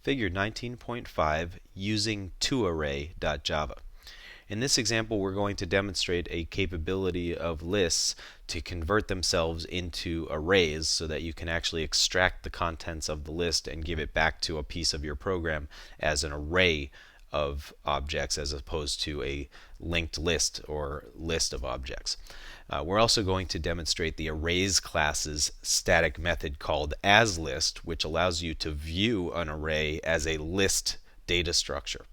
Figure 19.5 using toArray.java. In this example, we're going to demonstrate a capability of lists to convert themselves into arrays so that you can actually extract the contents of the list and give it back to a piece of your program as an array of objects as opposed to a linked list or list of objects. We're also going to demonstrate the arrays class's static method called asList, which allows you to view an array as a list data structure.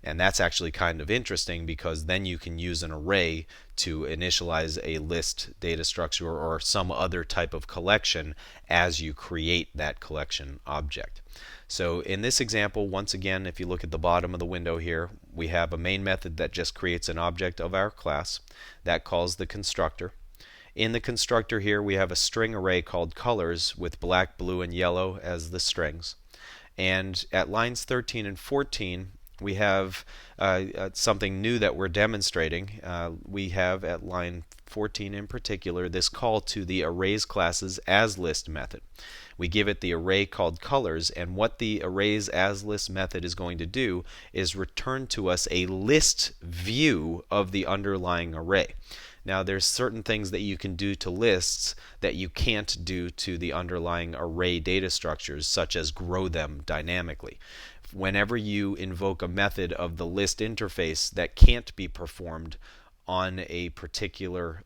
And that's actually kind of interesting because then you can use an array to initialize a list data structure or some other type of collection as you create that collection object. So in this example, once again, if you look at the bottom of the window here, we have a main method that just creates an object of our class that calls the constructor. In the constructor here, we have a string array called colors with black, blue, and yellow as the strings. And at lines 13 and 14, we have something new that we're demonstrating. We have at line 14 in particular this call to the arrays class's asList method. We give it the array called colors, and what the arrays asList method is going to do is return to us a list view of the underlying array. Now there's certain things that you can do to lists that you can't do to the underlying array data structures, such as grow them dynamically. Whenever you invoke a method of the list interface that can't be performed on a particular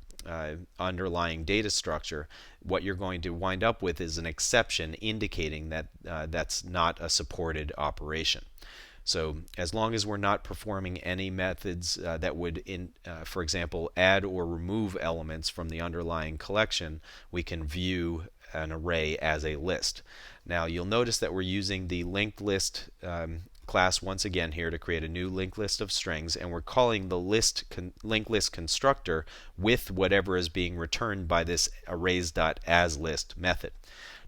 underlying data structure, what you're going to wind up with is an exception indicating that that's not a supported operation. So as long as we're not performing any methods that would, for example, add or remove elements from the underlying collection, we can view an array as a list. Now you'll notice that we're using the linked list class once again here to create a new linked list of strings, and we're calling the linked list constructor with whatever is being returned by this arrays.asList method.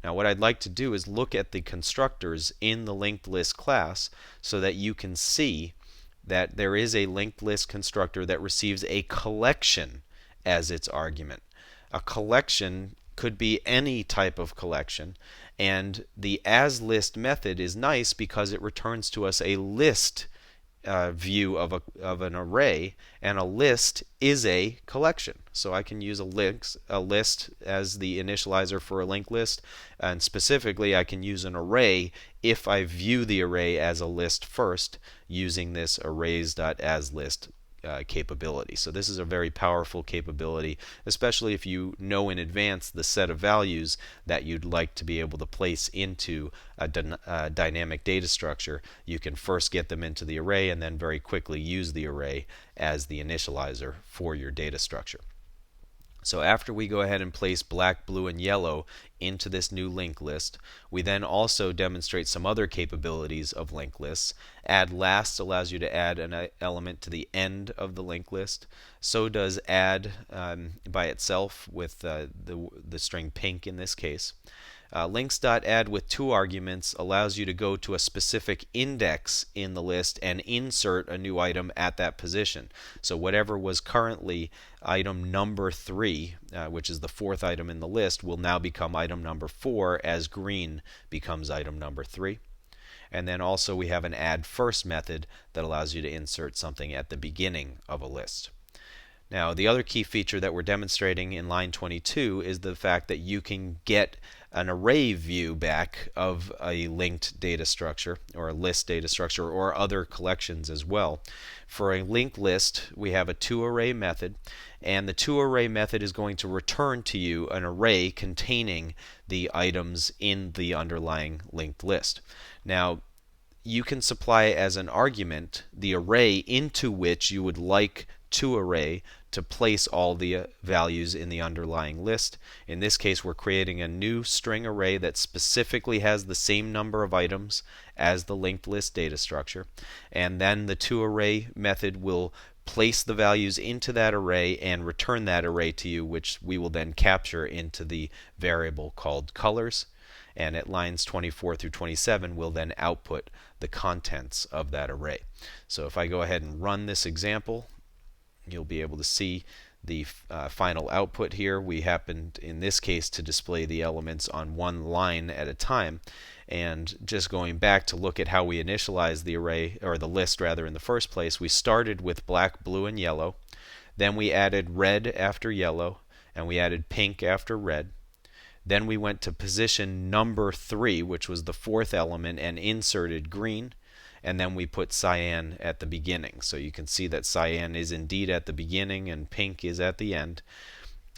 Now what I'd like to do is look at the constructors in the linked list class so that you can see that there is a linked list constructor that receives a collection as its argument. A collection could be any type of collection, and the asList method is nice because it returns to us a list view of an array, and a list is a collection. So I can use a list as the initializer for a linked list, and specifically I can use an array if I view the array as a list first using this arrays.asList capability. So this is a very powerful capability, especially if you know in advance the set of values that you'd like to be able to place into a dynamic data structure. You can first get them into the array and then very quickly use the array as the initializer for your data structure. So after we go ahead and place black, blue, and yellow into this new linked list, we then also demonstrate some other capabilities of linked lists. Add last allows you to add an element to the end of the linked list. So does add by itself with the string pink in this case. Links.add with two arguments allows you to go to a specific index in the list and insert a new item at that position. So whatever was currently item number 3, which is the fourth item in the list, will now become item number 4 as green becomes item number 3. And then also we have an add first method that allows you to insert something at the beginning of a list. Now the other key feature that we're demonstrating in line 22 is the fact that you can get an array view back of a linked data structure or a list data structure or other collections as well. For a linked list, we have a toArray method, and the toArray method is going to return to you an array containing the items in the underlying linked list. Now you can supply as an argument the array into which you would like toArray to place all the values in the underlying list. In this case, we're creating a new string array that specifically has the same number of items as the linked list data structure, and then the toArray method will place the values into that array and return that array to you, which we will then capture into the variable called colors. And at lines 24 through 27 we'll then output the contents of that array. So if I go ahead and run this example, you'll be able to see the final output here. We happened in this case to display the elements on one line at a time. And just going back to look at how we initialized the array, or the list rather, in the first place, we started with black, blue, and yellow. Then we added red after yellow, and we added pink after red. Then we went to position number 3, which was the 4th element, and inserted green. And then we put cyan at the beginning. So you can see that cyan is indeed at the beginning and pink is at the end.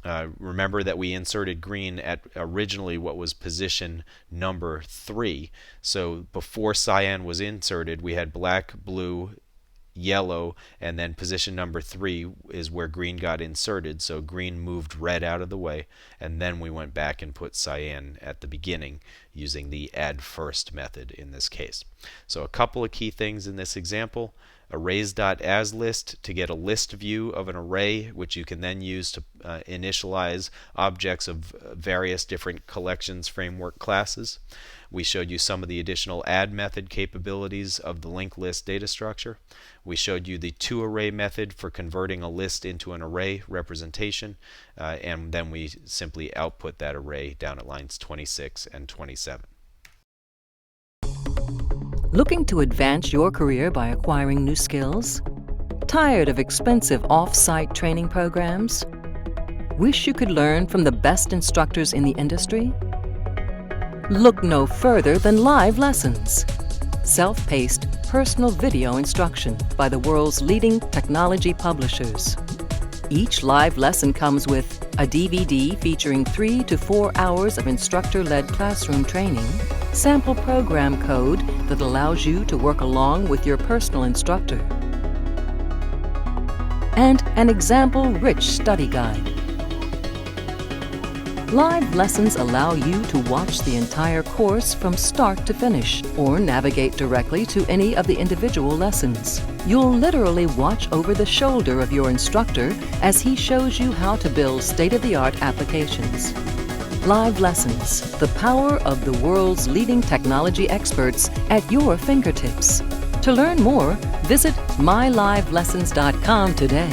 Remember that we inserted green at originally what was position number 3. So before cyan was inserted, we had black, blue, yellow, and then position number 3 is where green got inserted. So green moved red out of the way, and then we went back and put cyan at the beginning using the add first method in this case. So a couple of key things in this example: arrays.asList to get a list view of an array, which you can then use to initialize objects of various different collections framework classes. We showed you some of the additional add method capabilities of the linked list data structure. We showed you the toArray method for converting a list into an array representation, and then we simply output that array down at lines 26 and 27. Looking to advance your career by acquiring new skills? Tired of expensive off-site training programs? Wish you could learn from the best instructors in the industry? Look no further than live lessons. Self-paced, personal video instruction by the world's leading technology publishers. Each live lesson comes with a DVD featuring 3 to 4 hours of instructor-led classroom training, sample program code that allows you to work along with your personal instructor, and an example-rich study guide. Live lessons allow you to watch the entire course from start to finish, or navigate directly to any of the individual lessons. You'll literally watch over the shoulder of your instructor as he shows you how to build state-of-the-art applications. Live lessons, the power of the world's leading technology experts at your fingertips. To learn more, visit mylivelessons.com today.